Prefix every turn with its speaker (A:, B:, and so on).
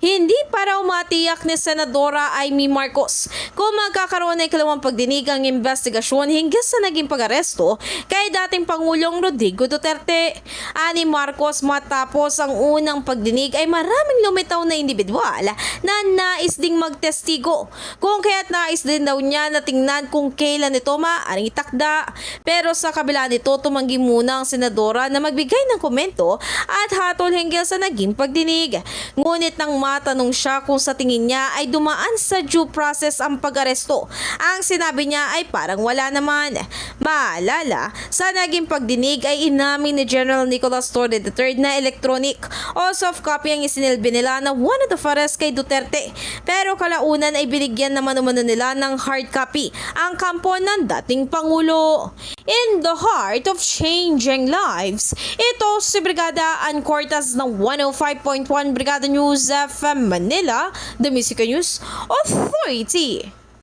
A: Hindi para umatiyak ni Senadora Amy Marcos kung magkakaroon ng ikalawang pagdinig ang investigasyon hinggil sa naging pag-aresto kay dating Pangulong Rodrigo Duterte. Ani Marcos, matapos ang unang pagdinig ay maraming lumitaw na individual na nais ding magtestigo, kung kaya't nais din daw niya na tingnan kung kailan ito maaaring itakda. Pero sa kabila nito, tumanggi muna ang senadora na magbigay ng komento at hatol hinggil sa naging pagdinig. Ngunit nang matanong siya kung sa tingin niya ay dumaan sa due process ang pag-aresto, ang sinabi niya ay parang wala naman. Maalala, sa naging pagdinig ay inamin ni General Nicolas Torre III na electronic o soft copy ang isinilbi nila na warrant of arrest kay Duterte. Pero kalaunan ay binigyan naman umano nila ng hard copy ang kampo ng dating Pangulo. In the heart of changing lives, ito si Brigada Ann Cortas ng 105.1 Brigada News FM Manila, The Music News Authority.